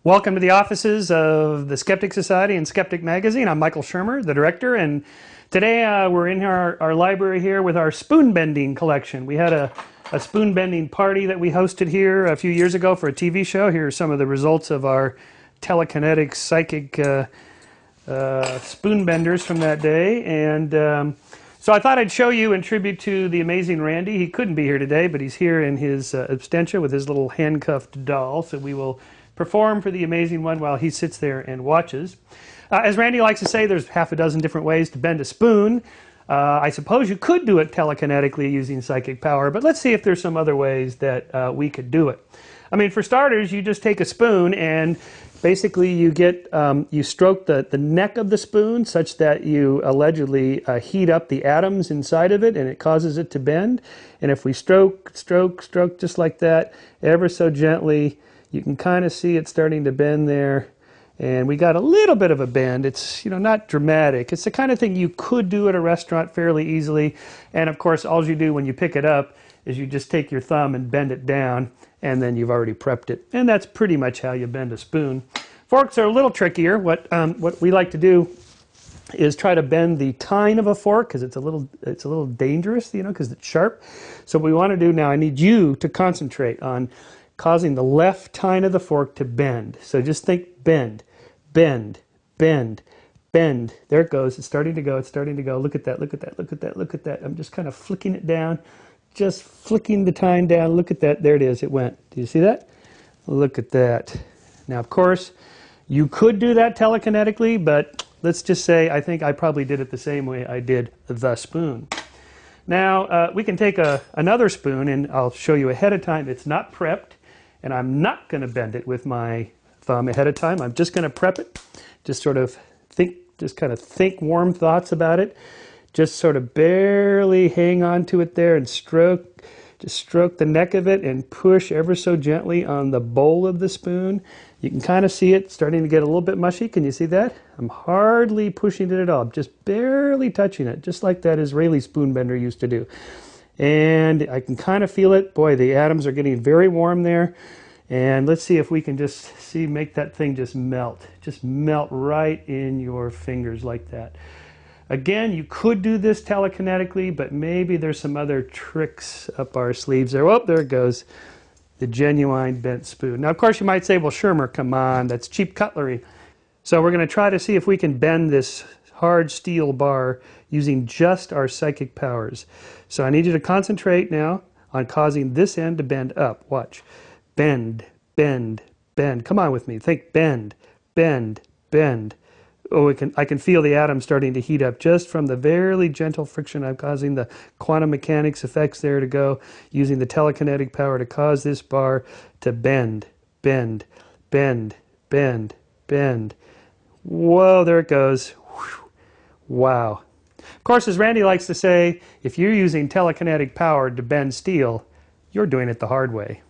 Welcome to the offices of the Skeptic Society and Skeptic Magazine. I'm Michael Shermer, the director, and today we're in our library here with our spoon bending collection. We had a spoon bending party that we hosted here a few years ago for a TV show. Here are some of the results of our telekinetic psychic spoon benders from that day. And so I thought I'd show you in tribute to the amazing Randy. He couldn't be here today, but he's here in his abstentia with his little handcuffed doll. So we will perform for the amazing one while he sits there and watches. As Randy likes to say, there's half a dozen different ways to bend a spoon. I suppose you could do it telekinetically using psychic power, but let's see if there's some other ways that we could do it. I mean, for starters, you just take a spoon and basically you get you stroke the neck of the spoon such that you allegedly heat up the atoms inside of it, and it causes it to bend. And if we stroke just like that, ever so gently, you can kind of see it starting to bend there. And we got a little bit of a bend. It's, not dramatic. It's the kind of thing you could do at a restaurant fairly easily. And of course, all you do when you pick it up is you just take your thumb and bend it down, and then you've already prepped it. And that's pretty much how you bend a spoon. Forks are a little trickier. What we like to do is try to bend the tine of a fork, because it's a little dangerous, because it's sharp. So what we want to do now, I need you to concentrate on causing the left tine of the fork to bend. So just think bend, bend, bend, bend. There it goes. It's starting to go. It's starting to go. Look at that. Look at that. Look at that. Look at that. I'm just kind of flicking it down. Just flicking the tine down. Look at that. There it is. It went. Do you see that? Look at that. Now, of course, you could do that telekinetically, but let's just say I think I probably did it the same way I did the spoon. Now, we can take another spoon, and I'll show you ahead of time. It's not prepped. And I'm not going to bend it with my thumb ahead of time. I'm just going to prep it. Just kind of think warm thoughts about it. Just sort of barely hang on to it there and just stroke the neck of it and push ever so gently on the bowl of the spoon. You can kind of see it starting to get a little bit mushy. Can you see that? I'm hardly pushing it at all. I'm just barely touching it, just like that Israeli spoon bender used to do. And I can kind of feel it. Boy, the atoms are getting very warm there. And let's see if we can just make that thing just melt. Just melt right in your fingers like that. Again, you could do this telekinetically, but maybe there's some other tricks up our sleeves there. Oh, there it goes. The genuine bent spoon. Now, of course, you might say, well, Shermer, come on, that's cheap cutlery. So we're going to try to see if we can bend this hard steel bar using just our psychic powers. So I need you to concentrate now on causing this end to bend up. Watch. Bend, bend, bend. Come on with me. Think bend, bend, bend. Oh, I can feel the atoms starting to heat up just from the very gentle friction I'm causing the quantum mechanics effects there to go, using the telekinetic power to cause this bar to bend, bend, bend, bend, bend. Whoa, there it goes. Wow. Of course, as Randy likes to say, if you're using telekinetic power to bend steel, you're doing it the hard way.